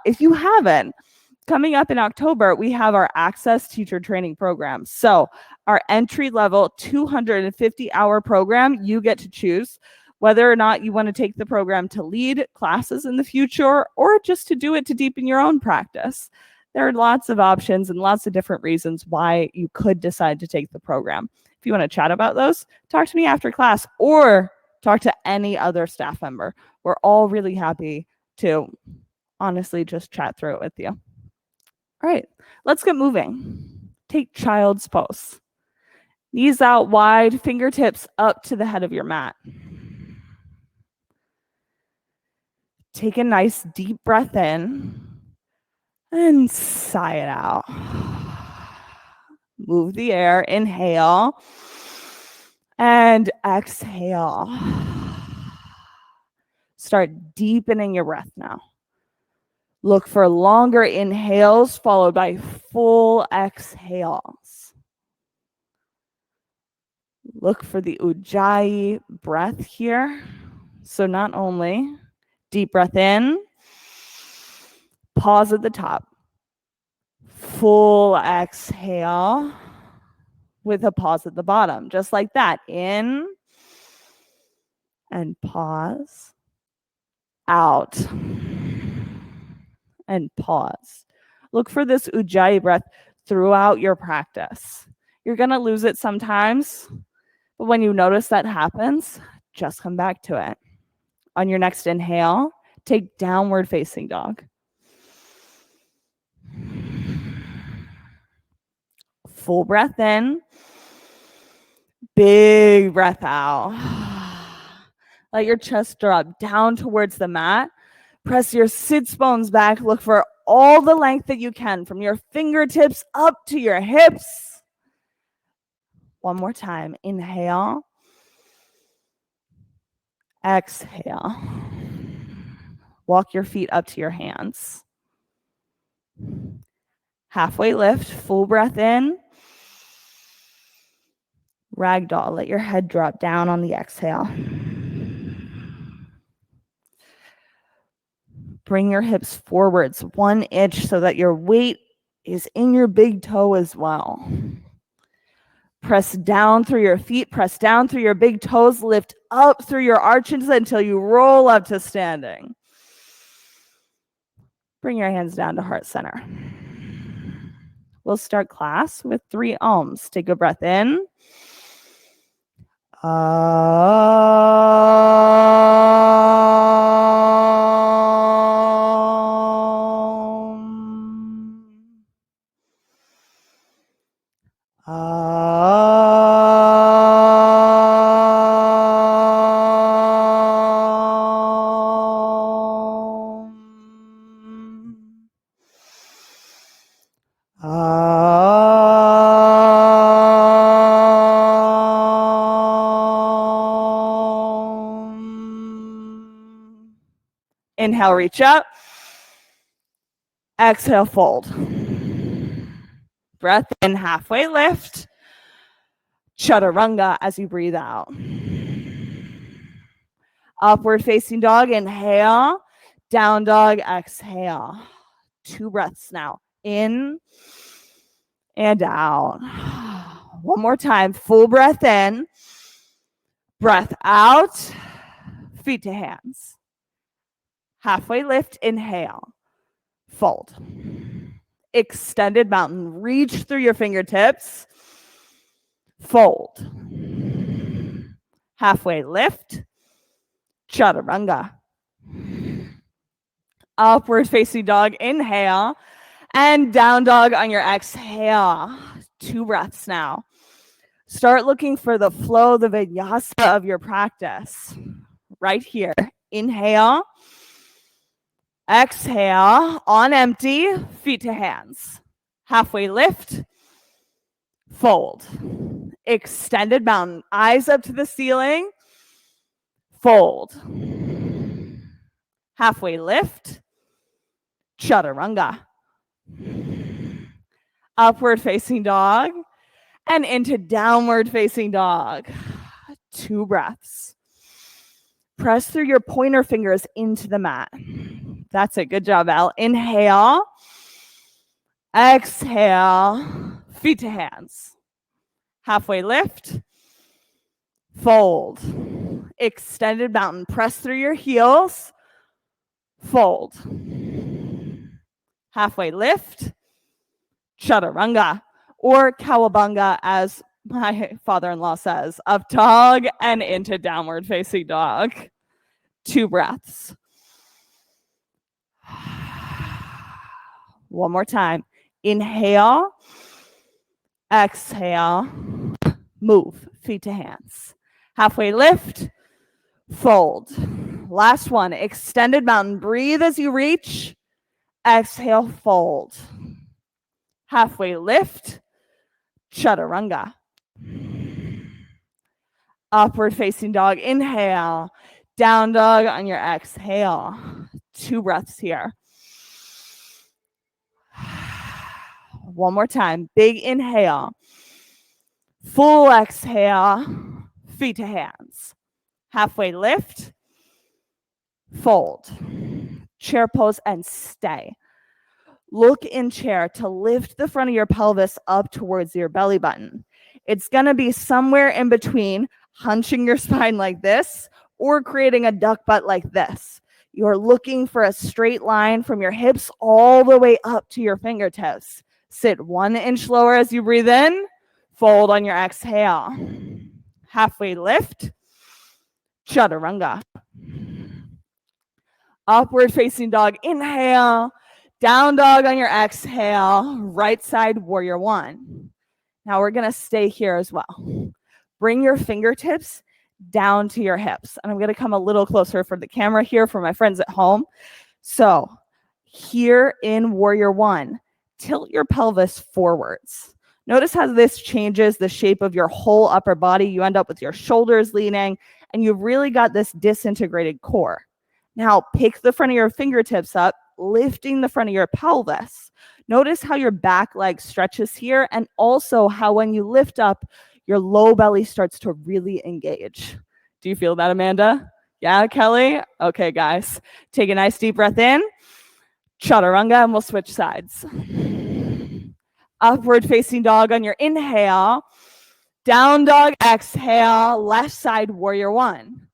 if you haven't, coming up in October, we have our Access Teacher Training Program. So our entry-level 250-hour program, you get to choose whether or not you want to take the program to lead classes in the future or just to do it to deepen your own practice. There are lots of options and lots of different reasons why you could decide to take the program. If you want to chat about those, talk to me after class or talk to any other staff member. We're all really happy to honestly just chat through it with you. All right, let's get moving. Take child's pose. Knees out wide, fingertips up to the head of your mat. Take a nice deep breath in and sigh it out. Move the air, inhale and exhale. Start deepening your breath now. Look for longer inhales followed by full exhales. Look for the Ujjayi breath here. So not only deep breath in, pause at the top, full exhale with a pause at the bottom, just like that. In and pause, out and pause. Look for this Ujjayi breath throughout your practice. You're going to lose it sometimes, but when you notice that happens, just come back to it. On your next inhale, take downward facing dog. Full breath in, big breath out. Let your chest drop down towards the mat. Press your sits bones back. Look for all the length that you can from your fingertips up to your hips. One more time. Inhale. Exhale. Walk your feet up to your hands. Halfway lift. Full breath in. Ragdoll. Let your head drop down on the exhale. Bring your hips forwards 1 inch so that your weight is in your big toe as well. Press down through your feet, press down through your big toes, lift up through your arches until you roll up to standing. Bring your hands down to heart center. We'll start class with 3 Ums. Take a breath in. Inhale, reach up. Exhale, fold. Breath in, halfway lift. Chaturanga as you breathe out. Upward facing dog, inhale. Down dog, exhale. 2 breaths now. In and out. One more time. Full breath in. Breath out. Feet to hands. Halfway lift, inhale. Fold. Extended mountain. Reach through your fingertips. Fold. Halfway lift. Chaturanga. Upward facing dog. Inhale. And down dog on your exhale. 2 breaths now. Start looking for the flow, the vinyasa of your practice. Right here. Inhale. Exhale. On empty. Feet to hands. Halfway lift. Fold. Extended mountain. Eyes up to the ceiling. Fold. Halfway lift. Chaturanga. Upward facing dog. And into downward facing dog. 2 breaths. Press through your pointer fingers into the mat. That's it. Good job, Al. Inhale. Exhale. Feet to hands. Halfway lift. Fold. Extended mountain. Press through your heels. Fold. Halfway lift. Chaturanga, or cowabunga, as my father-in-law says, up dog and into downward facing dog. 2 breaths. One more time. Inhale. Exhale. Move. Feet to hands. Halfway lift. Fold. Last one. Extended mountain. Breathe as you reach. Exhale. Fold. Halfway lift. Chaturanga. Upward facing dog. Inhale. Down dog on your exhale. 2 breaths here. One more time. Big inhale. Full exhale. Feet to hands. Halfway lift. Fold. Chair pose and stay. Look in chair to lift the front of your pelvis up towards your belly button. It's going to be somewhere in between hunching your spine like this or creating a duck butt like this. You're looking for a straight line from your hips all the way up to your fingertips. Sit 1 inch lower as you breathe in. Fold on your exhale. Halfway lift. Chaturanga. Upward facing dog. Inhale. Down dog on your exhale. Right side warrior 1. Now we're going to stay here as well. Bring your fingertips down to your hips. And I'm going to come a little closer for the camera here for my friends at home. So here in warrior 1, tilt your pelvis forwards. Notice how this changes the shape of your whole upper body. You end up with your shoulders leaning, and you've really got this disintegrated core. Now pick the front of your fingertips up, lifting the front of your pelvis. Notice how your back leg stretches here, and also how when you lift up, your low belly starts to really engage. Do you feel that, Amanda? Yeah, Kelly? Okay, guys. Take a nice deep breath in. Chaturanga, and we'll switch sides. Upward facing dog on your inhale. Down dog, exhale. Left side, warrior 1.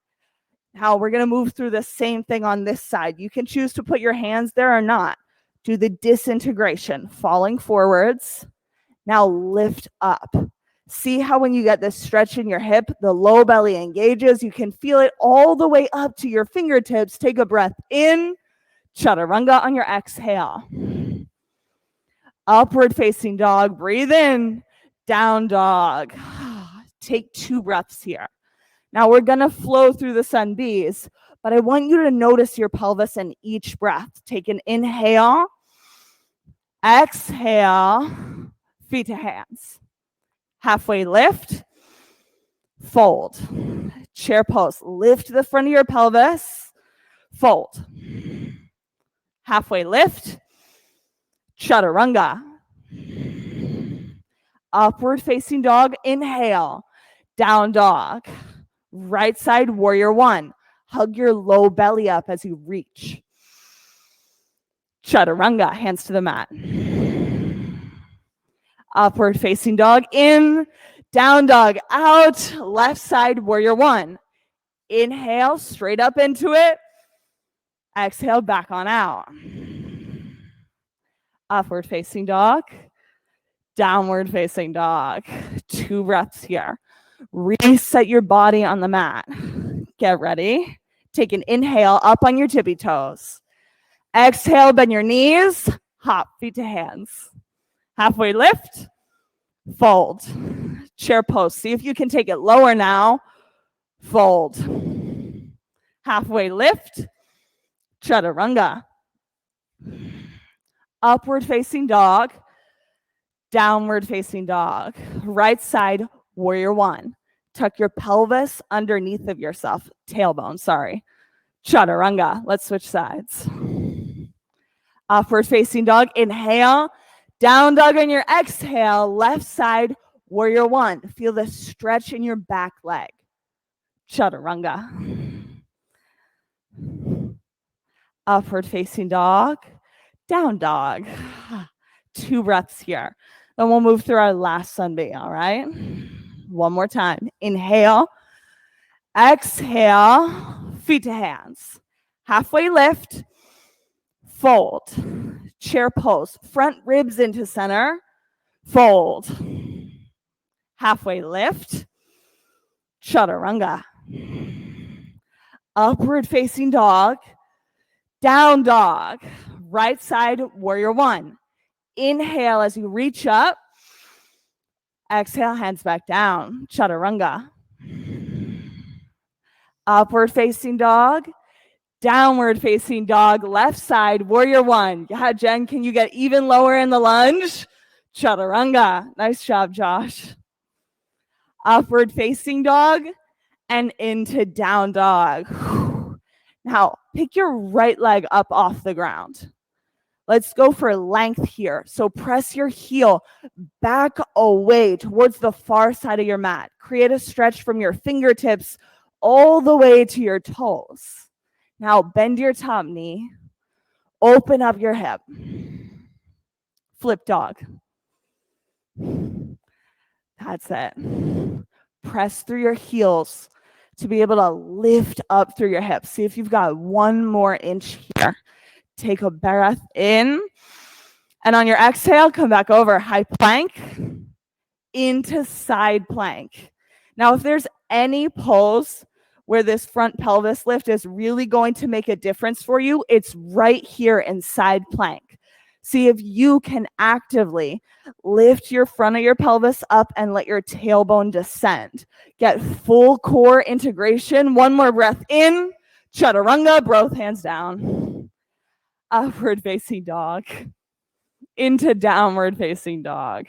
Now we're going to move through the same thing on this side. You can choose to put your hands there or not. Do the disintegration, falling forwards. Now lift up. See how when you get this stretch in your hip, the low belly engages. You can feel it all the way up to your fingertips. Take a breath in. Chaturanga on your exhale. Upward facing dog. Breathe in. Down dog. Take 2 breaths here. Now we're going to flow through the sun bees, but I want you to notice your pelvis in each breath. Take an inhale. Exhale. Feet to hands. Halfway lift. Fold. Chair pose. Lift the front of your pelvis. Fold. Halfway lift. Chaturanga. Upward facing dog. Inhale. Down dog. Right side warrior 1. Hug your low belly up as you reach. Chaturanga. Hands to the mat. Upward facing dog. In. Down dog. Out. Left side warrior 1. Inhale. Straight up into it. Exhale. Back on out. Upward facing dog. Downward facing dog. 2 breaths here. Reset your body on the mat. Get ready. Take an inhale up on your tippy toes. Exhale, bend your knees. Hop, feet to hands. Halfway lift. Fold. Chair pose. See if you can take it lower now. Fold. Halfway lift. Chaturanga. Upward facing dog. Downward facing dog. Right side, warrior 1. Tuck your pelvis underneath of yourself. Tailbone, sorry. Chaturanga. Let's switch sides. Upward facing dog. Inhale. Down dog on your exhale. Left side, warrior 1. Feel the stretch in your back leg. Chaturanga. Upward facing dog, down dog. 2 breaths here. Then we'll move through our last sunbeam, all right? One more time. Inhale, exhale, feet to hands. Halfway lift, fold. Chair pose, front ribs into center, fold. Halfway lift, chaturanga. Upward facing dog, down dog. Right side, warrior one. Inhale as you reach up. Exhale, hands back down, chaturanga. Upward facing dog, downward facing dog, left side, warrior one. Yeah, Jen, can you get even lower in the lunge? Chaturanga. Nice job, Josh. Upward facing dog and into down dog. Now, pick your right leg up off the ground. Let's go for length here. So press your heel back away towards the far side of your mat. Create a stretch from your fingertips all the way to your toes. Now bend your top knee. Open up your hip. Flip dog. That's it. Press through your heels to be able to lift up through your hips. See if you've got 1 more inch here. Take a breath in. And on your exhale, come back over. High plank into side plank. Now, if there's any pose where this front pelvis lift is really going to make a difference for you, it's right here in side plank. See if you can actively lift your front of your pelvis up and let your tailbone descend. Get full core integration. 1 more breath in. Chaturanga, both hands down. Upward facing dog. Into downward facing dog.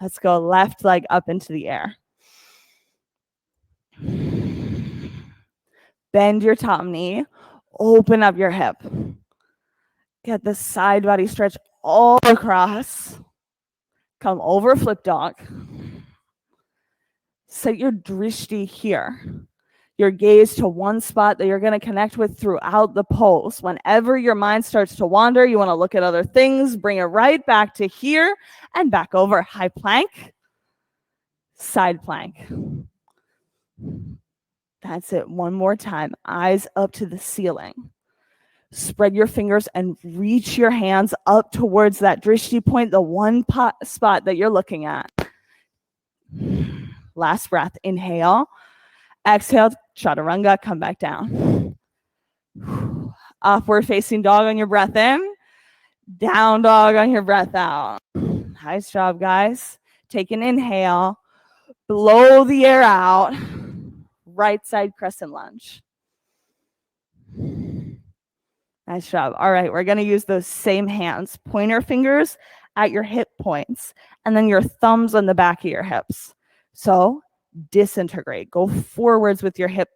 Let's go left leg up into the air. Bend your top knee. Open up your hip. Get the side body stretch all across. Come over, flip dog. Set your drishti here. Your gaze to one spot that you're going to connect with throughout the pose. Whenever your mind starts to wander, you want to look at other things, bring it right back to here and back over. High plank, side plank. That's it. 1 more time. Eyes up to the ceiling. Spread your fingers and reach your hands up towards that drishti point, the one spot that you're looking at. Last breath. Inhale. Exhale, chaturanga, come back down. Upward facing dog on your breath in. Down dog on your breath out. Nice job, guys. Take an inhale. Blow the air out. Right side crescent lunge. Nice job. All right, we're going to use those same hands. Pointer fingers at your hip points, and then your thumbs on the back of your hips. So disintegrate. Go forwards with your hip.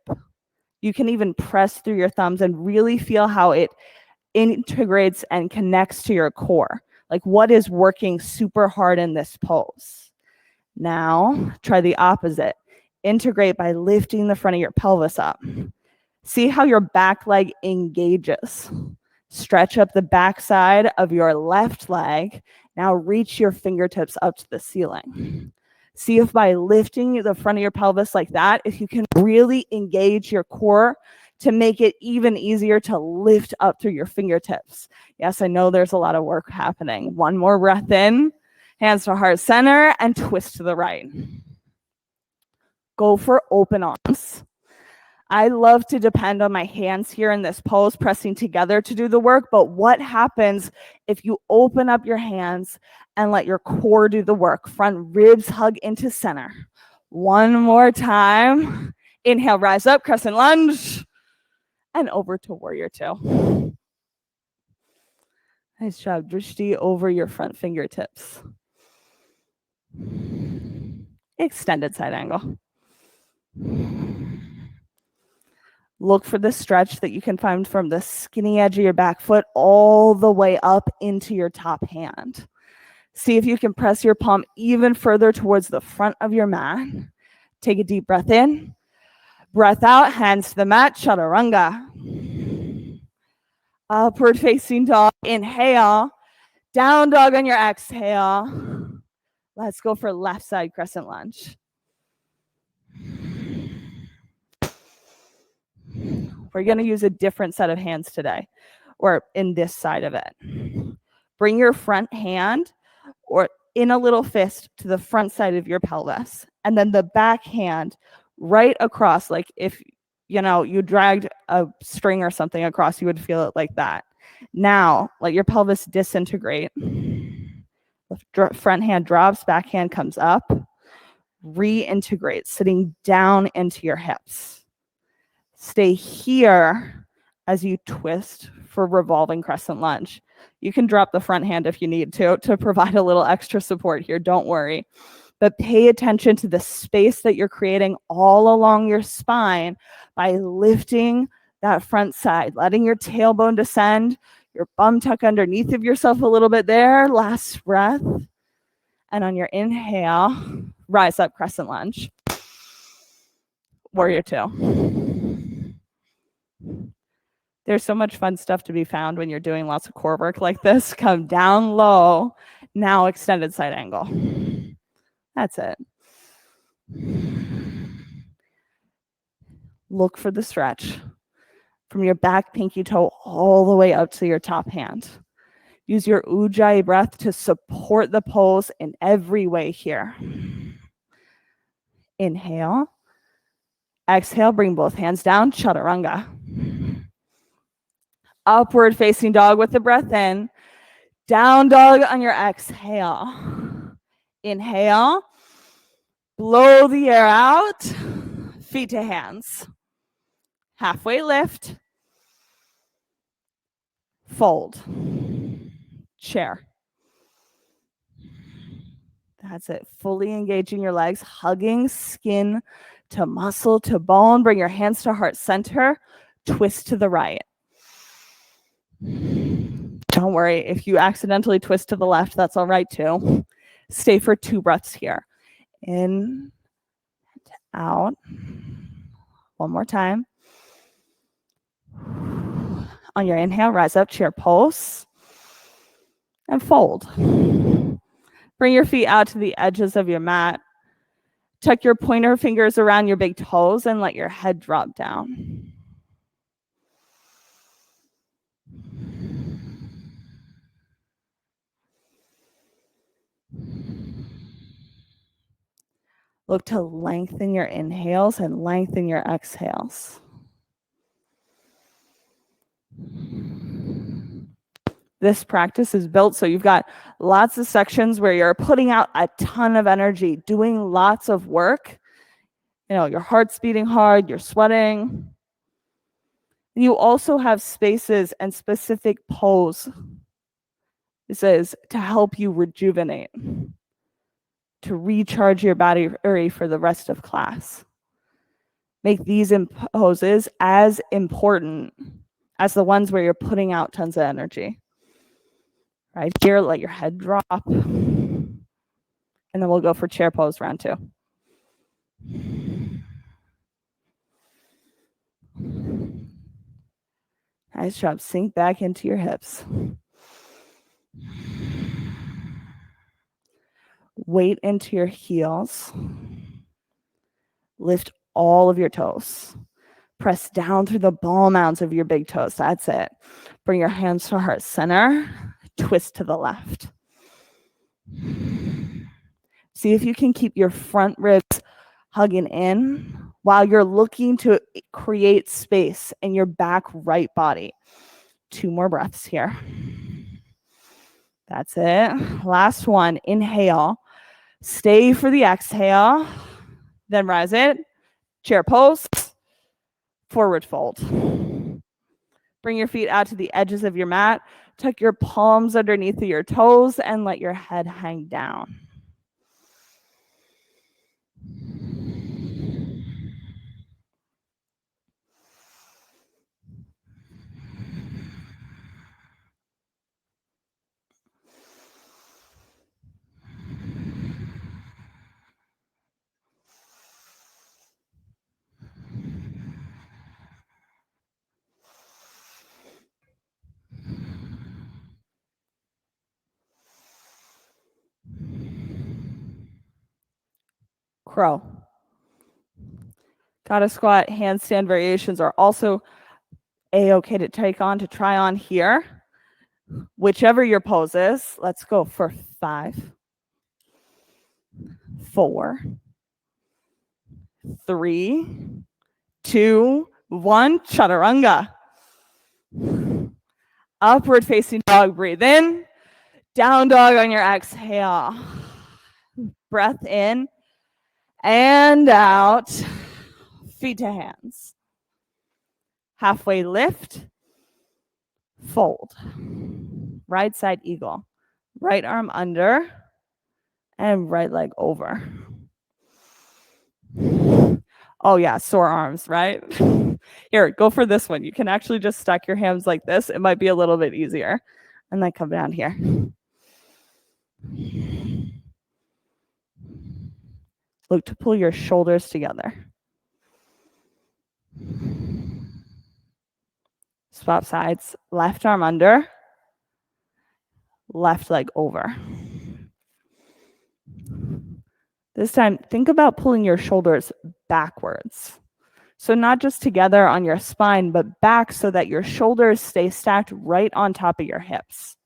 You can even press through your thumbs and really feel how it integrates and connects to your core. Like what is working super hard in this pose. Now, try the opposite. Integrate by lifting the front of your pelvis up. See how your back leg engages. Stretch up the back side of your left leg. Now reach your fingertips up to the ceiling. See if by lifting the front of your pelvis like that, if you can really engage your core to make it even easier to lift up through your fingertips. Yes, I know there's a lot of work happening. 1 more breath in, hands to heart center, and twist to the right. Go for open arms. I love to depend on my hands here in this pose, pressing together to do the work, but what happens if you open up your hands and let your core do the work? Front ribs hug into center. 1 more time. Inhale, rise up, crescent lunge, and over to warrior two. Nice job. Drishti over your front fingertips. Extended side angle. Look for the stretch that you can find from the skinny edge of your back foot all the way up into your top hand. See if you can press your palm even further towards the front of your mat. Take a deep breath in. Breath out, hands to the mat, chaturanga. Upward facing dog. Inhale. Down dog on your exhale. Let's go for left side crescent lunge. We're going to use a different set of hands today, or in this side of it. Bring your front hand or in a little fist to the front side of your pelvis, and then the back hand right across, like if you dragged a string or something across, you would feel it like that. Now let your pelvis disintegrate. Front hand drops, back hand comes up, reintegrate, sitting down into your hips. Stay here as you twist for revolving crescent lunge. You can drop the front hand if you need to provide a little extra support here. Don't worry. But pay attention to the space that you're creating all along your spine by lifting that front side, letting your tailbone descend, your bum tuck underneath of yourself a little bit there. Last breath. And on your inhale, rise up, crescent lunge. Warrior two. There's so much fun stuff to be found when you're doing lots of core work like this. Come down low. Now extended side angle. That's it. Look for the stretch from your back pinky toe all the way up to your top hand. Use your Ujjayi breath to support the pose in every way here. Inhale. Exhale, bring both hands down, chaturanga. Upward facing dog with the breath in. Down dog on your exhale. Inhale. Blow the air out. Feet to hands. Halfway lift. Fold. Chair. That's it. Fully engaging your legs, hugging skin to muscle to bone. Bring your hands to heart center. Twist to the right. Don't worry. If you accidentally twist to the left, that's all right too. Stay for 2 breaths here. In and out. One more time. On your inhale, rise up, chair pose, and fold. Bring your feet out to the edges of your mat. Tuck your pointer fingers around your big toes and let your head drop down. Look to lengthen your inhales and lengthen your exhales. This practice is built so you've got lots of sections where you're putting out a ton of energy, doing lots of work. Your heart's beating hard, you're sweating. You also have spaces and specific pose. This is to help you rejuvenate, to recharge your battery for the rest of class. Make these poses as important as the ones where you're putting out tons of energy. Right here, let your head drop. And then we'll go for chair pose round 2. Nice job. Sink back into your hips. Weight into your heels. Lift all of your toes. Press down through the ball mounds of your big toes. That's it. Bring your hands to heart center. Twist to the left. See if you can keep your front ribs hugging in while you're looking to create space in your back right body. 2 more breaths here. That's it. Last one. Inhale. Stay for the exhale. Then rise it. Chair pose. Forward fold. Bring your feet out to the edges of your mat. Tuck your palms underneath of your toes and let your head hang down. crow. Goddess squat, handstand variations are also a-okay to try on here. Whichever your pose is, let's go for 5, 4, 3, 2, 1, chaturanga. Upward facing dog, breathe in. Down dog on your exhale. Breath in and out. Feet to hands. Halfway lift. Fold. Right side eagle. Right arm under and right leg over. Oh yeah, sore arms, right? Here, go for this one. You can actually just stack your hands like this. It might be a little bit easier. And then come down here. Look to pull your shoulders together. Swap sides. Left arm under. Left leg over. This time, think about pulling your shoulders backwards. So not just together on your spine, but back so that your shoulders stay stacked right on top of your hips.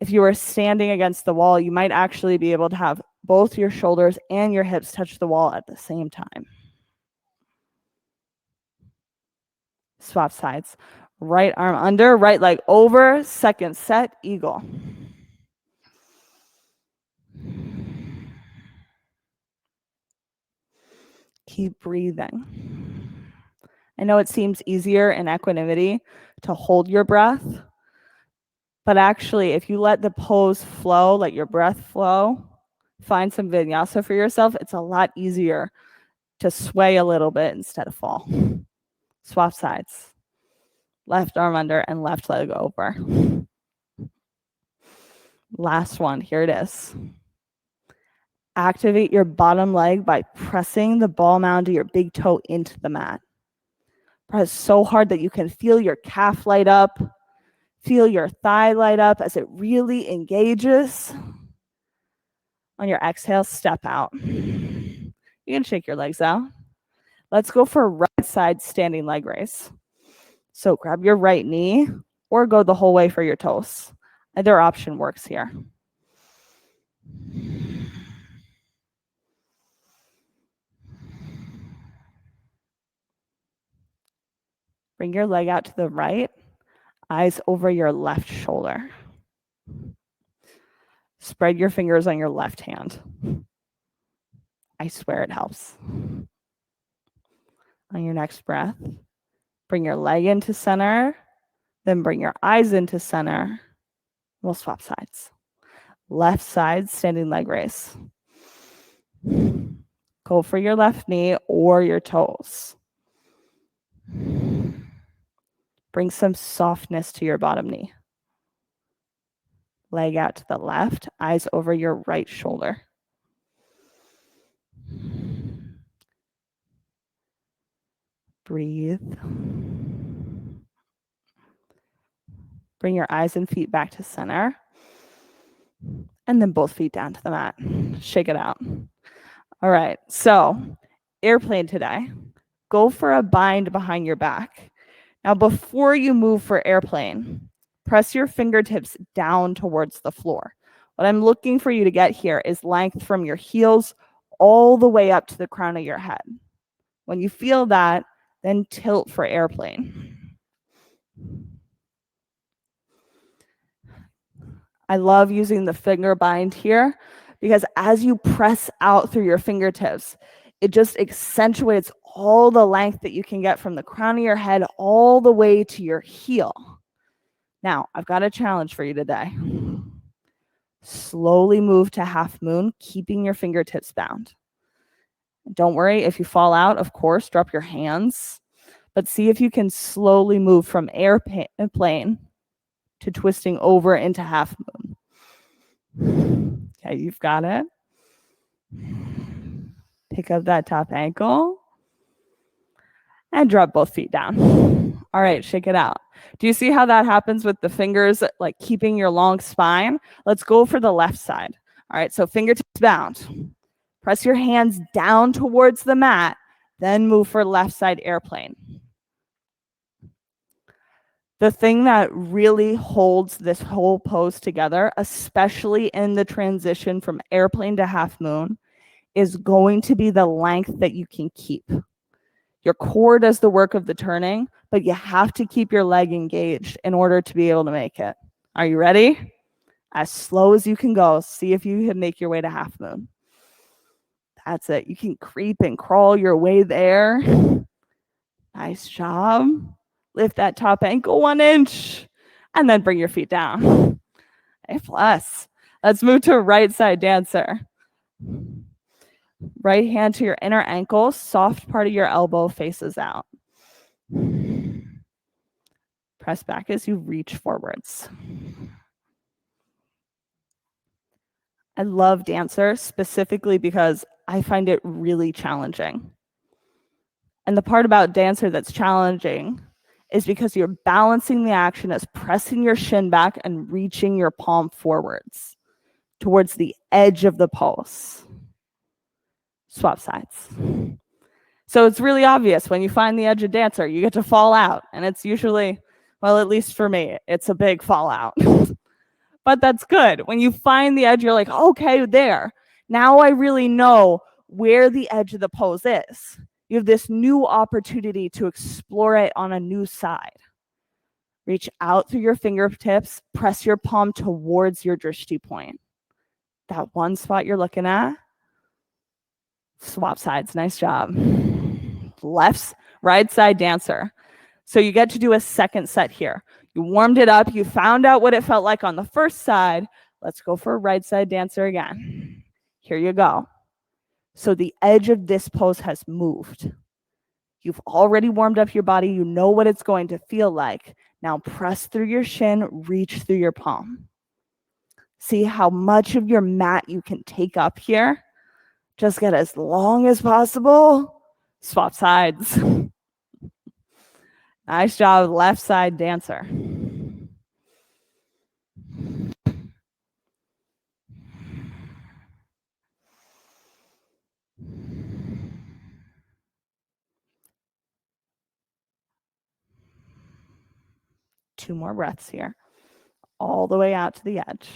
If you were standing against the wall, you might actually be able to have both your shoulders and your hips touch the wall at the same time. Swap sides. Right arm under, right leg over, second set, eagle. Keep breathing. I know it seems easier in equanimity to hold your breath, but actually, if you let the pose flow, let your breath flow, find some vinyasa for yourself, it's a lot easier to sway a little bit instead of fall. Swap sides. Left arm under and left leg over. Last one, here it is. Activate your bottom leg by pressing the ball mound of your big toe into the mat. Press so hard that you can feel your calf light up, feel your thigh light up as it really engages. On your exhale, step out. You can shake your legs out. Let's go for a right side standing leg raise. So grab your right knee or go the whole way for your toes. Either option works here. Bring your leg out to the right, eyes over your left shoulder. Spread your fingers on your left hand. I swear it helps. On your next breath, bring your leg into center, then bring your eyes into center. We'll swap sides. Left side standing leg raise. Go for your left knee or your toes. Bring some softness to your bottom knee. Leg out to the left, eyes over your right shoulder. Breathe. Bring your eyes and feet back to center. And then both feet down to the mat. Shake it out. All right, so airplane today. Go for a bind behind your back. Now, before you move for airplane, press your fingertips down towards the floor. What I'm looking for you to get here is length from your heels all the way up to the crown of your head. When you feel that, then tilt for airplane. I love using the finger bind here because as you press out through your fingertips, it just accentuates all the length that you can get from the crown of your head all the way to your heel. Now, I've got a challenge for you today. Slowly move to half moon, keeping your fingertips bound. Don't worry if you fall out, of course, drop your hands, but see if you can slowly move from airplane to twisting over into half moon. Okay, you've got it. Pick up that top ankle and drop both feet down. All right, shake it out. Do you see how that happens with the fingers, like keeping your long spine? Let's go for the left side. All right, so fingertips bound. Press your hands down towards the mat, then move for left side airplane. The thing that really holds this whole pose together, especially in the transition from airplane to half moon, is going to be the length that you can keep. Your core does the work of the turning, but you have to keep your leg engaged in order to be able to make it. Are you ready? As slow as you can go. See if you can make your way to half moon. That's it. You can creep and crawl your way there. Nice job. Lift that top ankle 1 inch and then bring your feet down. A plus. Let's move to right side dancer. Right hand to your inner ankle, soft part of your elbow faces out. Press back as you reach forwards. I love dancer specifically because I find it really challenging. And the part about dancer that's challenging is because you're balancing the action as pressing your shin back and reaching your palm forwards towards the edge of the pose. Swap sides. So it's really obvious when you find the edge of dancer, you get to fall out. And it's usually, well, at least for me, it's a big fallout. But that's good. When you find the edge, you're like, okay, there. Now I really know where the edge of the pose is. You have this new opportunity to explore it on a new side. Reach out through your fingertips, press your palm towards your drishti point. That one spot you're looking at. Swap sides, nice job. Left, right side dancer. So you get to do a second set here. You warmed it up, you found out what it felt like on the first side. Let's go for a right side dancer again. Here you go. So the edge of this pose has moved. You've already warmed up your body. You know what it's going to feel like. Now press through your shin, reach through your palm. See how much of your mat you can take up here. Just get as long as possible. Swap sides. Nice job, left side dancer. Two more breaths here. All the way out to the edge.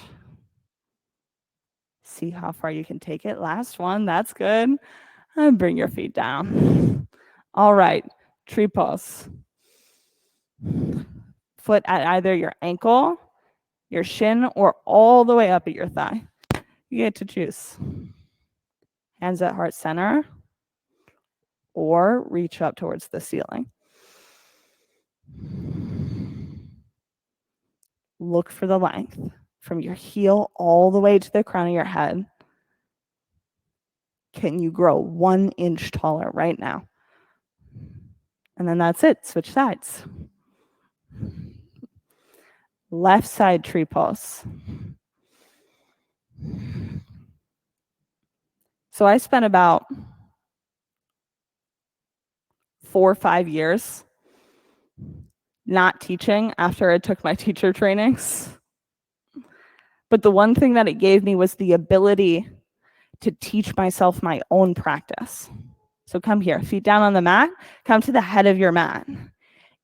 See how far you can take it. Last one, that's good. And bring your feet down. All right, tree pose. Foot at either your ankle, your shin, or all the way up at your thigh. You get to choose. Hands at heart center, or reach up towards the ceiling. Look for the length from your heel all the way to the crown of your head. Can you grow 1 inch taller right now? And then that's it. Switch sides. Left side tree pose. So I spent about 4 or 5 years not teaching after I took my teacher trainings. But the one thing that it gave me was the ability to teach myself my own practice. So come here, feet down on the mat, come to the head of your mat.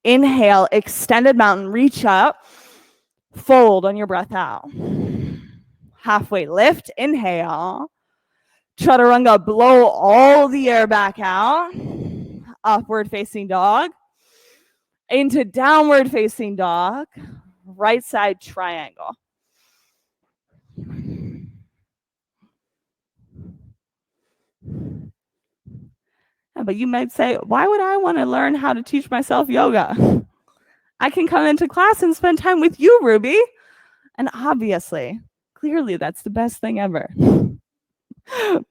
Inhale, extended mountain, reach up, fold on your breath out. Halfway lift, inhale. Chaturanga, blow all the air back out. Upward facing dog. Into downward facing dog. Right side triangle. But you might say, why would I want to learn how to teach myself yoga? I can come into class and spend time with you, Ruby. And obviously, clearly that's the best thing ever.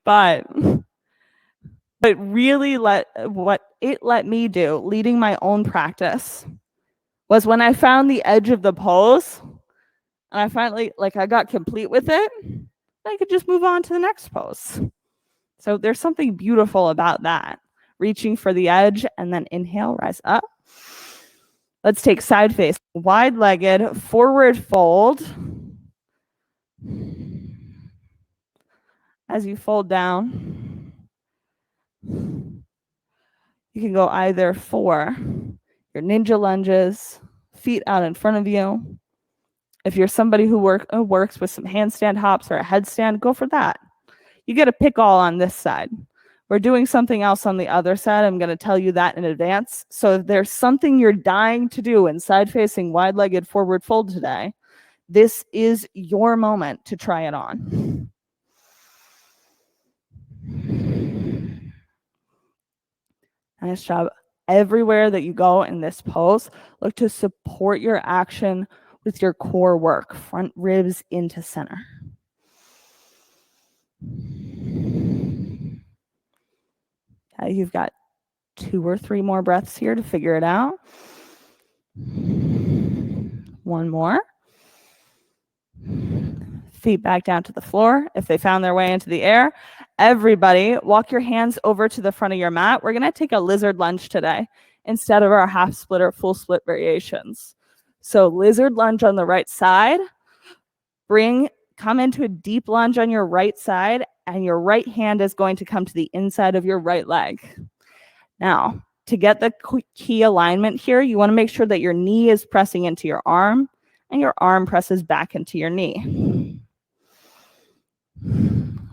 But really what it let me do, leading my own practice, was when I found the edge of the pose, and I finally, I got complete with it, I could just move on to the next pose. So there's something beautiful about that. Reaching for the edge and then inhale, rise up. Let's take side face, wide-legged, forward fold. As you fold down, You can go either for your ninja lunges, feet out in front of you. If you're somebody who works with some handstand hops or a headstand, go for that. You get to pick all on this side. We're doing something else on the other side. I'm going to tell you that in advance. So if there's something you're dying to do in side-facing wide-legged forward fold today, this is your moment to try it on. Nice job. Everywhere that you go in this pose, look to support your action with your core work, front ribs into center. Okay, you've got 2 or 3 more breaths here to figure it out. 1 more. Feet back down to the floor if they found their way into the air. Everybody, walk your hands over to the front of your mat. We're going to take a lizard lunge today instead of our half split or full split variations. So lizard lunge on the right side. Come into a deep lunge on your right side, and your right hand is going to come to the inside of your right leg. Now, to get the key alignment here, you want to make sure that your knee is pressing into your arm and your arm presses back into your knee.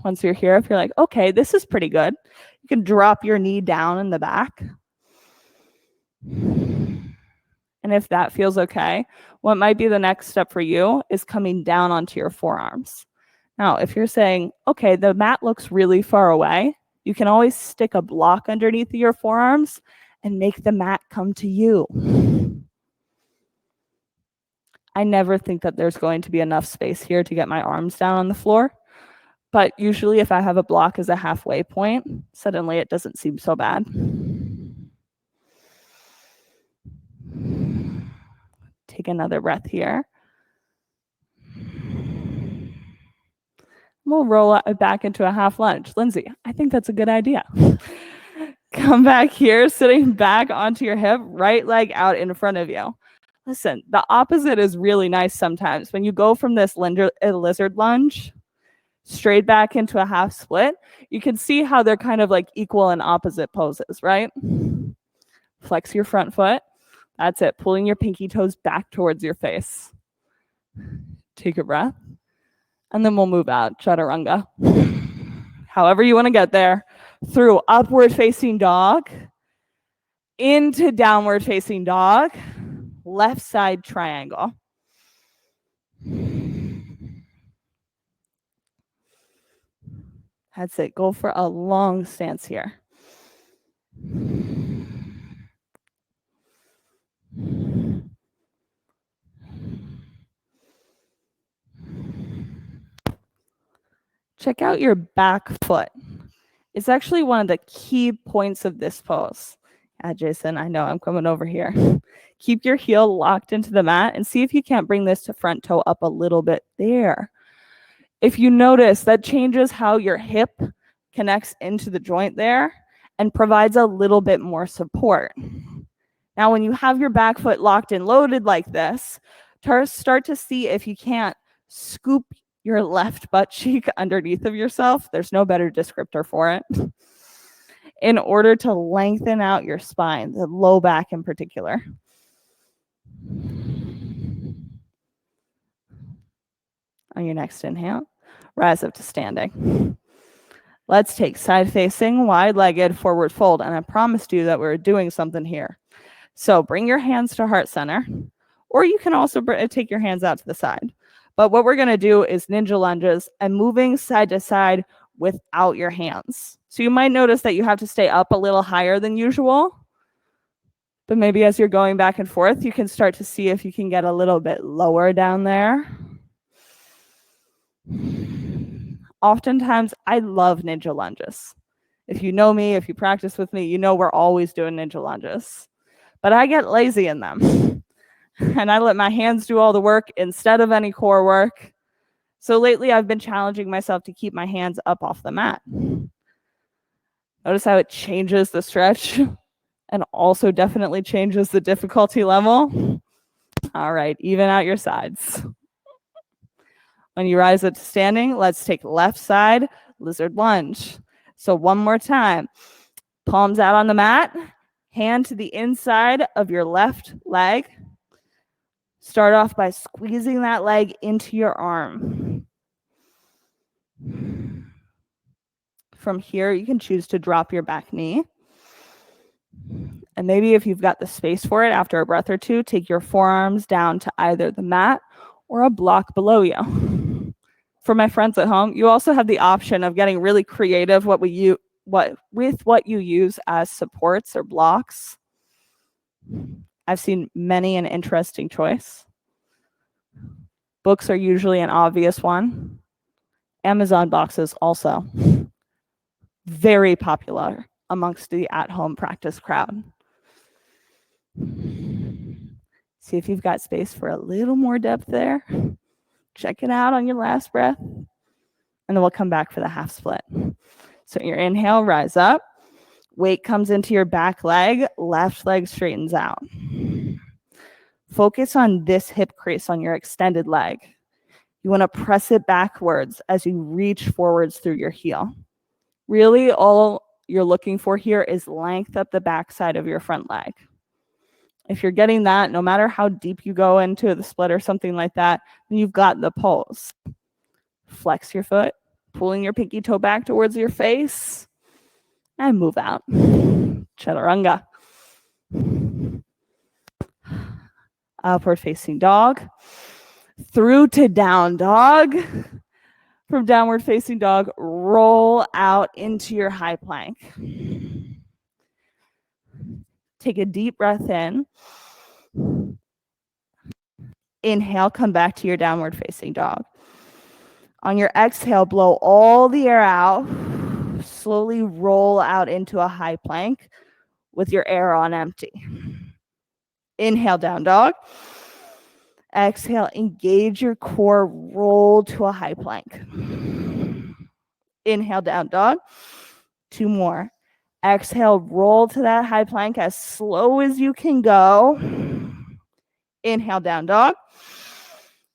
Once you're here, if you're like, okay, this is pretty good, you can drop your knee down in the back. And if that feels okay, what might be the next step for you is coming down onto your forearms. Now, if you're saying, okay, the mat looks really far away, you can always stick a block underneath your forearms and make the mat come to you. I never think that there's going to be enough space here to get my arms down on the floor. But usually if I have a block as a halfway point, suddenly it doesn't seem so bad. Take another breath here. We'll roll it back into a half lunge. Lindsay, I think that's a good idea. Come back here, sitting back onto your hip, right leg out in front of you. Listen, the opposite is really nice sometimes. When you go from this lizard lunge straight back into a half split, you can see how they're kind of like equal and opposite poses, right? Flex your front foot. That's it. Pulling your pinky toes back towards your face. Take a breath. And then we'll move out, chaturanga. However you want to get there. Through upward facing dog, into downward facing dog, left side triangle. That's it. Go for a long stance here. Check out your back foot. It's actually one of the key points of this pose. Jason, I know I'm coming over here. Keep your heel locked into the mat and see if you can't bring this to front toe up a little bit there. If you notice, that changes how your hip connects into the joint there and provides a little bit more support. Now, when you have your back foot locked and loaded like this, start to see if you can't scoop your left butt cheek underneath of yourself. There's no better descriptor for it. In order to lengthen out your spine, the low back in particular. On your next inhale, rise up to standing. Let's take side-facing, wide-legged forward fold. And I promised you that we're doing something here. So bring your hands to heart center, or you can also take your hands out to the side. But what we're going to do is ninja lunges and moving side to side without your hands. So you might notice that you have to stay up a little higher than usual. But maybe as you're going back and forth, you can start to see if you can get a little bit lower down there. Oftentimes, I love ninja lunges. If you know me, if you practice with me, you know we're always doing ninja lunges. But I get lazy in them. And I let my hands do all the work instead of any core work. So lately, I've been challenging myself to keep my hands up off the mat. Notice how it changes the stretch and also definitely changes the difficulty level. All right, even out your sides. When you rise up to standing, let's take left side, lizard lunge. So one more time. Palms out on the mat. Hand to the inside of your left leg. Start off by squeezing that leg into your arm. From here, you can choose to drop your back knee. And maybe if you've got the space for it, after a breath or two, take your forearms down to either the mat or a block below you. For my friends at home, you also have the option of getting really creative with what you use as supports or blocks. I've seen many an interesting choice. Books are usually an obvious one. Amazon boxes also very popular amongst the at-home practice crowd. See if you've got space for a little more depth there. Check it out on your last breath. And then we'll come back for the half split. So your inhale, rise up. Weight comes into your back leg. Left leg straightens out. Focus on this hip crease on your extended leg. You want to press it backwards as you reach forwards through your heel. Really, all you're looking for here is length up the backside of your front leg. If you're getting that, no matter how deep you go into the split or something like that, then you've got the pose. Flex your foot, pulling your pinky toe back towards your face, and move out. Chaturanga. Upward facing dog. Through to down dog. From downward facing dog, roll out into your high plank. Take a deep breath in. Inhale, come back to your downward facing dog. On your exhale, blow all the air out. Slowly roll out into a high plank with your air on empty. Inhale, down dog. Exhale, engage your core, roll to a high plank. Inhale, down dog. 2 more. Exhale, roll to that high plank as slow as you can go. Inhale, down dog.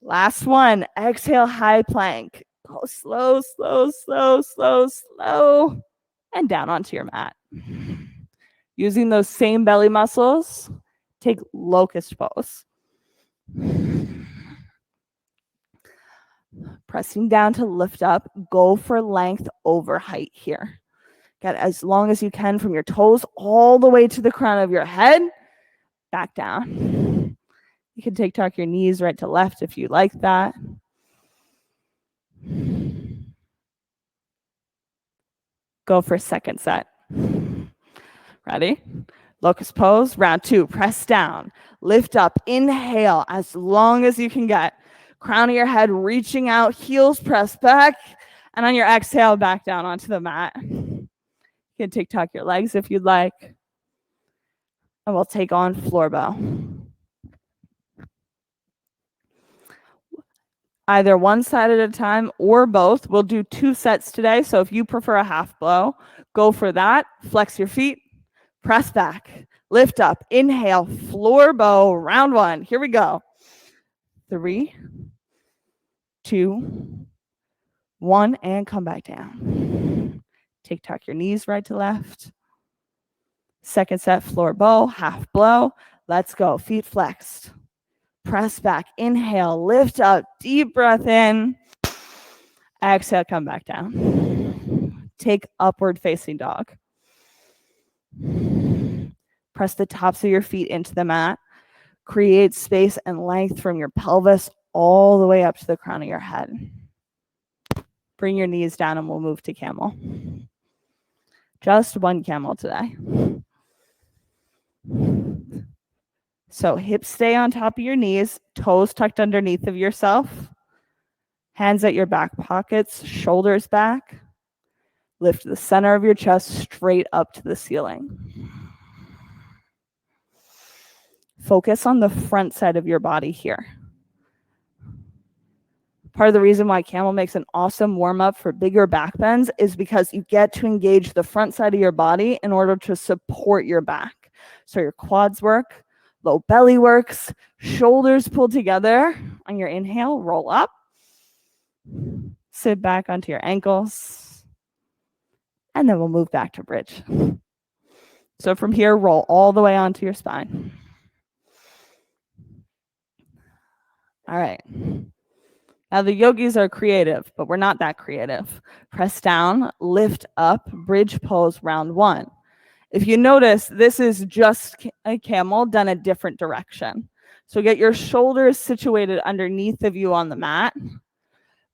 Last one. Exhale, high plank. Go slow, slow, slow, slow, slow. And down onto your mat. Using those same belly muscles, take locust pose. Pressing down to lift up. Go for length over height here. Get as long as you can from your toes all the way to the crown of your head. Back down. You can tuck your knees right to left if you like that. Go for a second set. Ready? Locust pose, round 2. Press down. Lift up. Inhale as long as you can get. Crown of your head reaching out. Heels press back. And on your exhale, back down onto the mat. You can tuck your legs if you'd like. And we'll take on floor bow. Either one side at a time or both. We'll do 2 sets today. So if you prefer a half blow, go for that. Flex your feet. Press back. Lift up. Inhale. Floor bow. Round 1. Here we go. 3, 2, 1. And come back down. Tuck your knees right to left. Second set, floor bow. Half blow. Let's go. Feet flexed. Press back. Inhale. Lift up. Deep breath in. Exhale. Come back down. Take upward facing dog. Press the tops of your feet into the mat. Create space and length from your pelvis all the way up to the crown of your head. Bring your knees down and we'll move to camel. Just one camel today. So hips stay on top of your knees, toes tucked underneath of yourself, hands at your back pockets, shoulders back. Lift the center of your chest straight up to the ceiling. Focus on the front side of your body here. Part of the reason why camel makes an awesome warm-up for bigger back bends is because you get to engage the front side of your body in order to support your back. So your quads work, low belly works, shoulders pulled together. On your inhale, roll up. Sit back onto your ankles. And then we'll move back to bridge. So from here, roll all the way onto your spine. All right. Now the yogis are creative, but we're not that creative. Press down, lift up, bridge pose, round 1. If you notice, this is just a camel done a different direction. So get your shoulders situated underneath of you on the mat.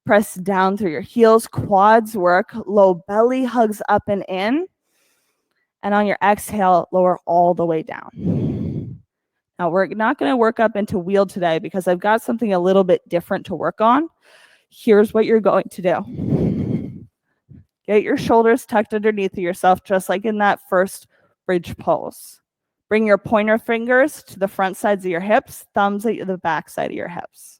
Press down through your heels, quads work, low belly hugs up and in. And on your exhale, lower all the way down. Now we're not going to work up into wheel today because I've got something a little bit different to work on. Here's what you're going to do. Get your shoulders tucked underneath of yourself, just like in that first bridge pose. Bring your pointer fingers to the front sides of your hips, thumbs at the back side of your hips.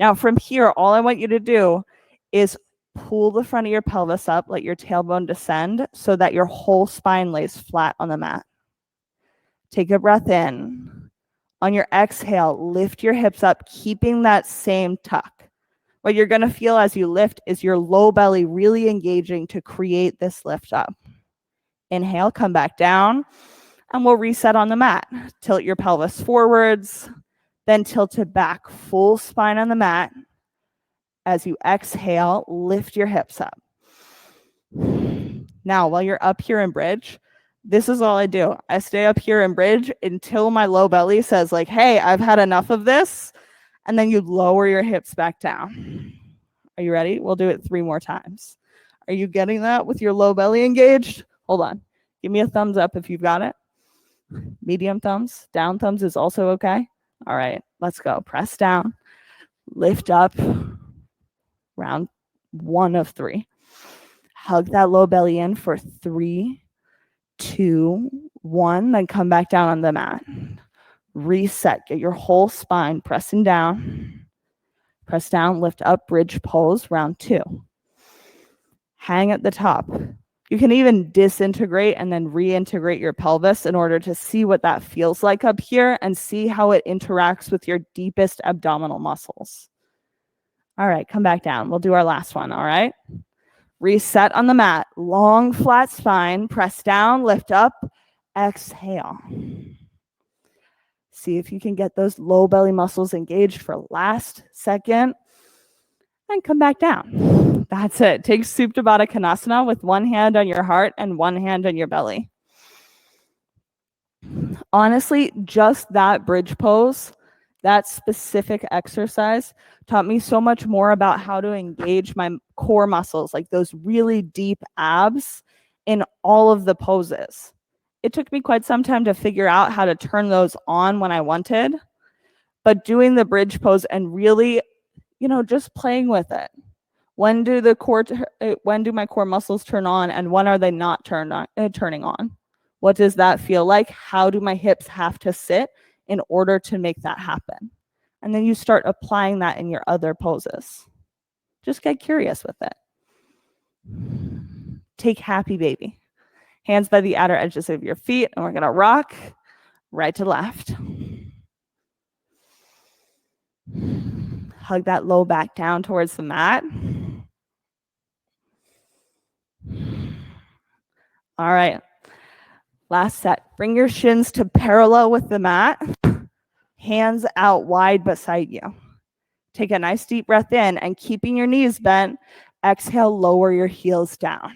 Now from here, all I want you to do is pull the front of your pelvis up, let your tailbone descend so that your whole spine lays flat on the mat. Take a breath in. On your exhale, lift your hips up, keeping that same tuck. What you're going to feel as you lift is your low belly really engaging to create this lift up. Inhale, come back down, and we'll reset on the mat. Tilt your pelvis forwards, then tilt it back, full spine on the mat. As you exhale, lift your hips up. Now, while you're up here in bridge, this is all I do. I stay up here in bridge until my low belly says like, hey, I've had enough of this. And then you lower your hips back down. Are you ready? We'll do it 3 more times. Are you getting that with your low belly engaged? Hold on. Give me a thumbs up if you've got it. Medium thumbs. Down thumbs is also okay. All right, let's go. Press down. Lift up. Round 1 of 3. Hug that low belly in for 3, 2, 1. Then come back down on the mat. Reset. Get your whole spine pressing down. Press down, lift up, bridge pose, round 2. Hang at the top. You can even disintegrate and then reintegrate your pelvis in order to see what that feels like up here and see how it interacts with your deepest abdominal muscles. All right, come back down. We'll do our last one, all right? Reset on the mat. Long, flat spine. Press down, lift up, exhale. See if you can get those low belly muscles engaged for last second. And come back down. That's it. Take Supta Baddha Konasana with one hand on your heart and one hand on your belly. Honestly, just that bridge pose, that specific exercise taught me so much more about how to engage my core muscles, like those really deep abs in all of the poses. It took me quite some time to figure out how to turn those on when I wanted, but doing the bridge pose and really, just playing with it. When do my core muscles turn on and when are they not turning on? What does that feel like? How do my hips have to sit in order to make that happen? And then you start applying that in your other poses. Just get curious with it. Take happy baby. Hands by the outer edges of your feet, and we're going to rock right to left. Hug that low back down towards the mat. All right. Last set. Bring your shins to parallel with the mat. Hands out wide beside you. Take a nice deep breath in, and keeping your knees bent, exhale, lower your heels down.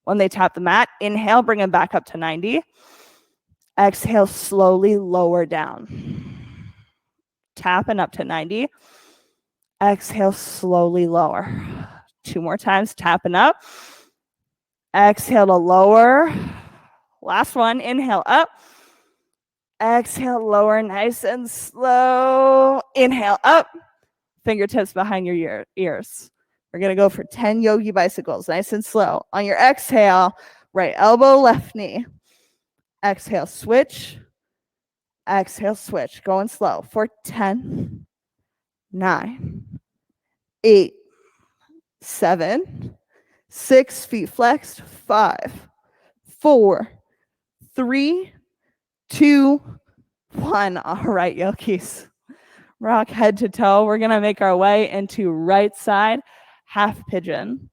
When they tap the mat, inhale, bring them back up to 90. Exhale, slowly lower down. Tapping up to 90. Exhale, slowly lower. 2 more times, tapping up. Exhale to lower. Last one, inhale up. Exhale, lower, nice and slow. Inhale up. Fingertips behind your ears. We're going to go for 10 yogi bicycles, nice and slow. On your exhale, right elbow, left knee. Exhale, switch. Exhale, switch. Going slow for 10, 9, 8, 7, 6, feet flexed, 5, 4, 3, 2, 1. All right, yogis. Rock head to toe. We're going to make our way into right side half pigeon.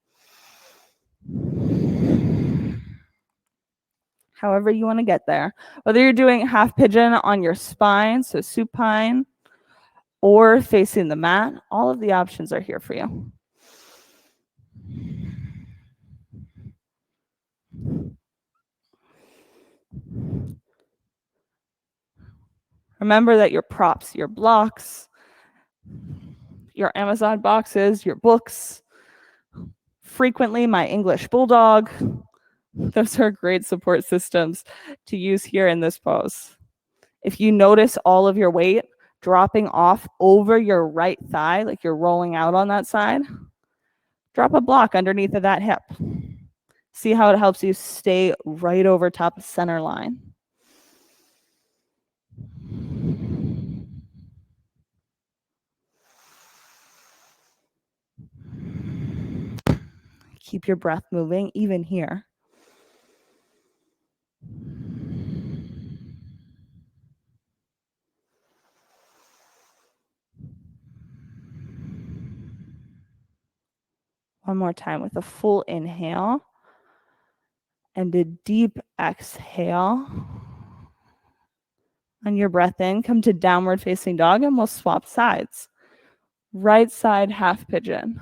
however you want to get there. Whether you're doing half pigeon on your spine, so supine, or facing the mat, all of the options are here for you. Remember that your props, your blocks, your Amazon boxes, your books, frequently my English bulldog, those are great support systems to use here in this pose. If you notice all of your weight dropping off over your right thigh, like you're rolling out on that side, drop a block underneath of that hip. See how it helps you stay right over top of center line. Keep your breath moving, even here. One more time with a full inhale and a deep exhale. On your breath in, come to downward facing dog and we'll swap sides. Right side half pigeon.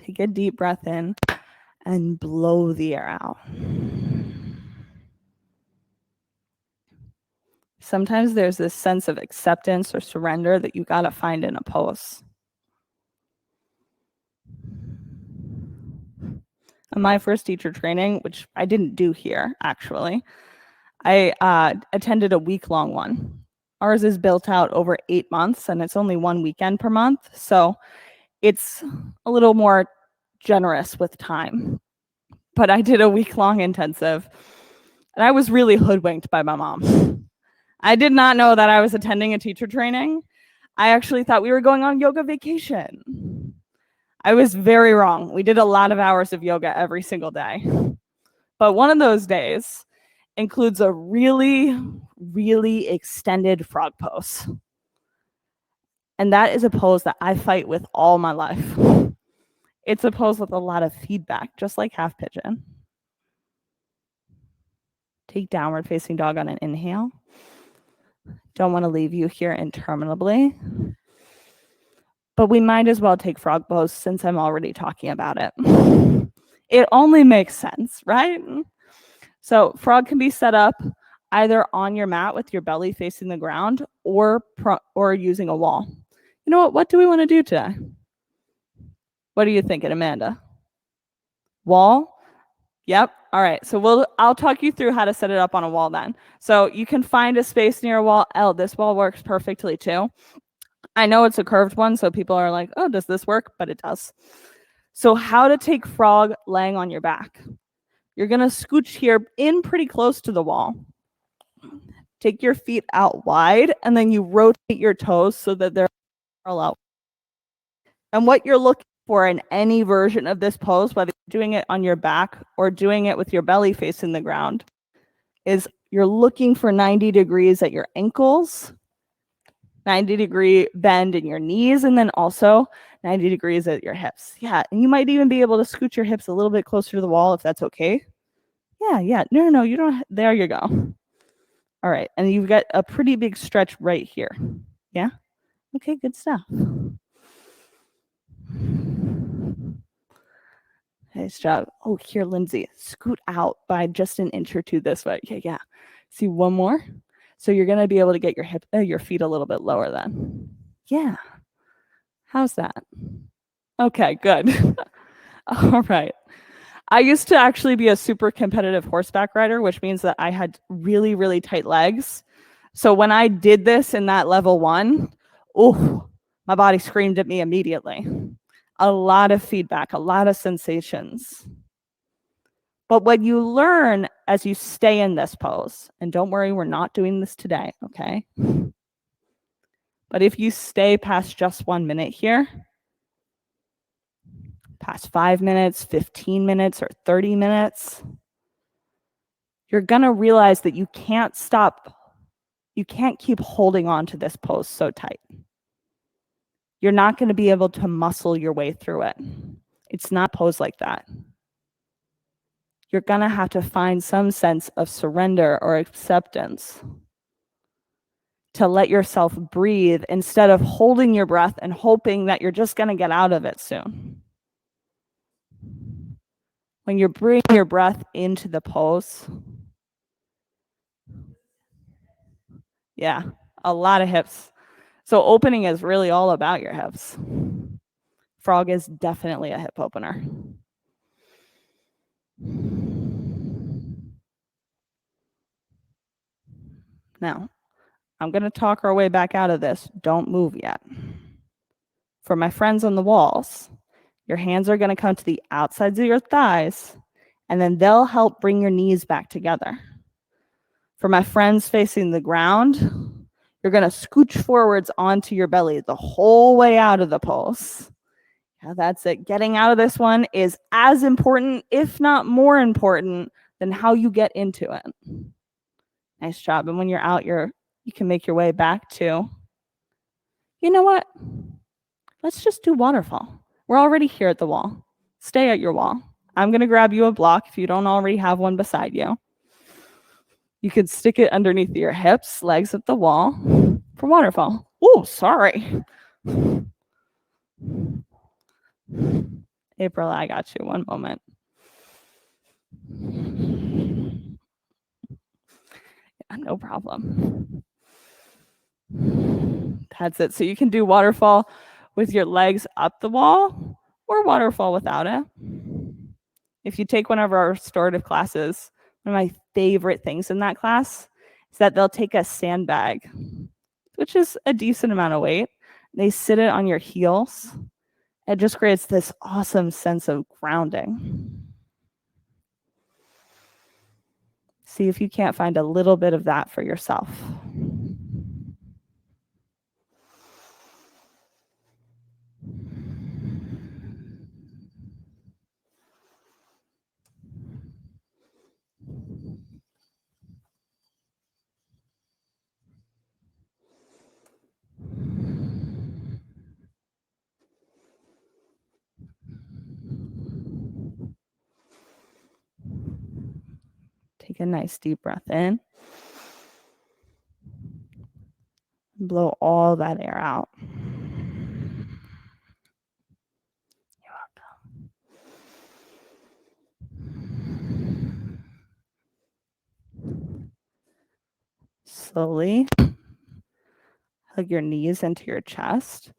Take a deep breath in and blow the air out. Sometimes there's this sense of acceptance or surrender that you got to find in a pose. On my first teacher training, which I didn't do here, actually, I attended a week-long one. Ours is built out over 8 months, and it's only one weekend per month, so it's a little more generous with time. But I did a week-long intensive, and I was really hoodwinked by my mom. I did not know that I was attending a teacher training. I actually thought we were going on yoga vacation. I was very wrong. We did a lot of hours of yoga every single day. But one of those days includes a really, really extended frog pose. And that is a pose that I fight with all my life. It's a pose with a lot of feedback, just like half pigeon. Take downward facing dog on an inhale. Don't want to leave you here interminably. But we might as well take frog pose since I'm already talking about it. It only makes sense, right? So frog can be set up either on your mat with your belly facing the ground or using a wall. You know what? What do we want to do today? What are you thinking, Amanda? Wall? Yep. All right. So I'll talk you through how to set it up on a wall then. So you can find a space near a wall. This wall works perfectly too. I know it's a curved one, so people are like, oh, does this work? But it does. So how to take frog laying on your back. You're going to scooch here in pretty close to the wall. Take your feet out wide, and then you rotate your toes so that they're parallel. And what you're looking for in any version of this pose, whether you're doing it on your back or doing it with your belly facing the ground, is you're looking for 90 degrees at your ankles, 90-degree bend in your knees, and then also 90 degrees at your hips. Yeah, and you might even be able to scoot your hips a little bit closer to the wall if that's okay. Yeah. No, you don't. There you go. All right, and you've got a pretty big stretch right here. Yeah? Okay, good stuff. Nice job. Oh, here, Lindsay, scoot out by just an inch or two this way. Yeah. See, one more. So you're going to be able to get your feet a little bit lower then. Yeah. How's that? Okay, good. All right. I used to actually be a super competitive horseback rider, which means that I had really, really tight legs. So when I did this in that level 1, my body screamed at me immediately. a lot of feedback, a lot of sensations. But what you learn as you stay in this pose, and don't worry, we're not doing this today, okay? But if you stay past just 1 minute here, past 5 minutes, 15 minutes, or 30 minutes, you're going to realize that you can't stop. You can't keep holding on to this pose so tight. You're not going to be able to muscle your way through it. It's not posed like that. You're going to have to find some sense of surrender or acceptance to let yourself breathe instead of holding your breath and hoping that you're just going to get out of it soon. When you're bringing your breath into the pose, yeah, a lot of hips. So opening is really all about your hips. Frog is definitely a hip opener. Now, I'm going to talk our way back out of this. Don't move yet. For my friends on the walls, your hands are going to come to the outsides of your thighs, and then they'll help bring your knees back together. For my friends facing the ground, you're going to scooch forwards onto your belly the whole way out of the pose. Yeah, that's it. Getting out of this one is as important, if not more important, than how you get into it. Nice job. And when you're out, you can make your way back to, you know what? Let's just do waterfall. We're already here at the wall. Stay at your wall. I'm going to grab you a block if you don't already have one beside you. You could stick it underneath your hips, legs at the wall for waterfall. Oh, sorry. April, I got you. One moment. Yeah, no problem. That's it. So you can do waterfall with your legs up the wall or waterfall without it. If you take one of our restorative classes, one of my favorite things in that class is that they'll take a sandbag, which is a decent amount of weight. They sit it on your heels. It just creates this awesome sense of grounding. See if you can't find a little bit of that for yourself. Take a nice deep breath in. Blow all that air out. You're welcome. Slowly hug your knees into your chest.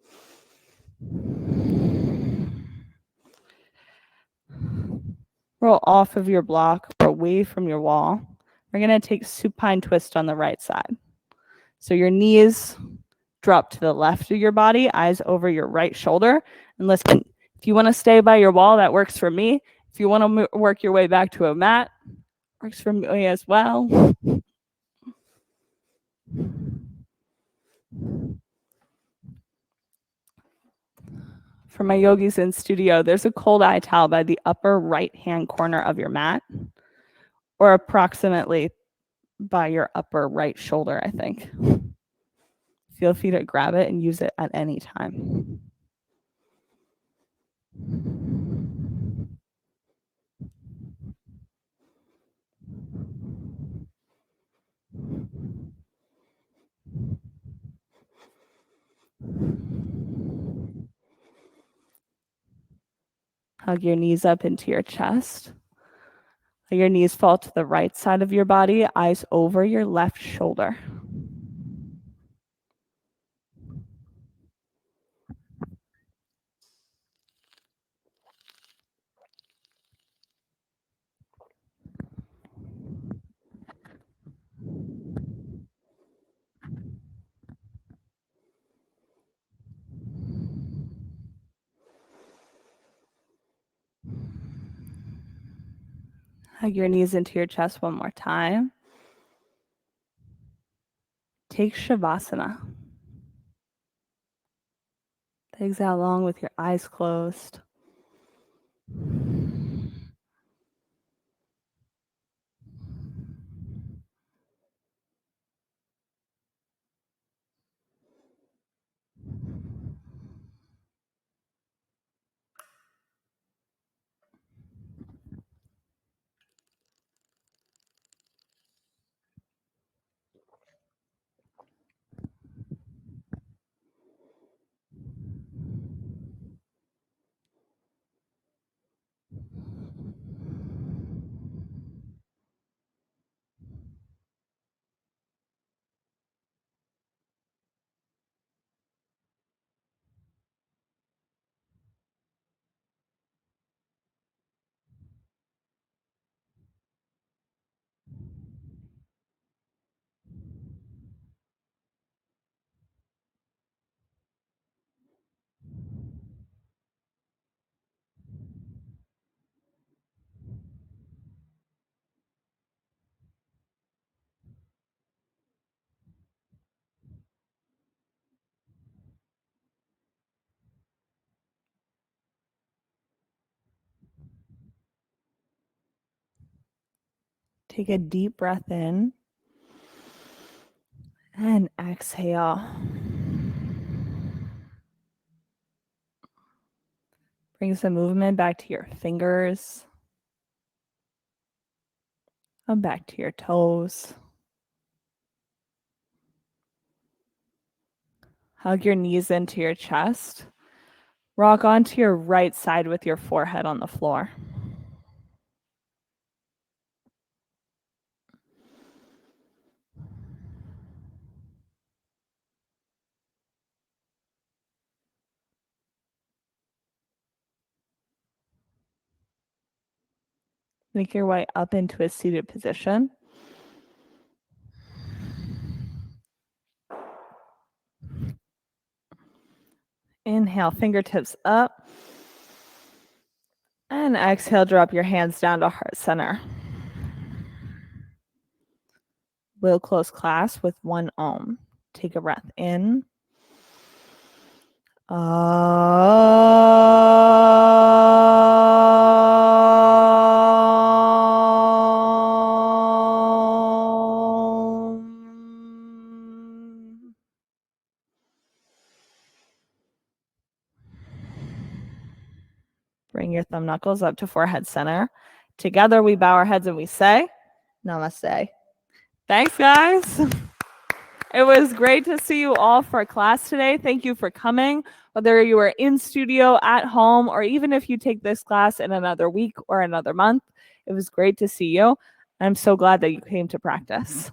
Roll off of your block or away from your wall. We're going to take supine twist on the right side. So your knees drop to the left of your body, eyes over your right shoulder. And listen, if you want to stay by your wall, that works for me. If you want to work your way back to a mat, works for me as well. For my yogis in studio, there's a cold eye towel by the upper right-hand corner of your mat, or approximately by your upper right shoulder, I think. Feel free to grab it and use it at any time. Hug your knees up into your chest. Let your knees fall to the right side of your body, eyes over your left shoulder. Hug your knees into your chest one more time. Take Shavasana. Legs out long with your eyes closed. Take a deep breath in and exhale. Bring some movement back to your fingers and back to your toes. Hug your knees into your chest. Rock onto your right side with your forehead on the floor. Make your way up into a seated position. Inhale, fingertips up. And exhale, drop your hands down to heart center. We'll close class with one Om. Take a breath in. Bring your thumb knuckles up to forehead center. Together we bow our heads and we say, Namaste. Thanks, guys. It was great to see you all for class today. Thank you for coming, whether you were in studio, at home, or even if you take this class in another week or another month. It was great to see you. I'm so glad that you came to practice.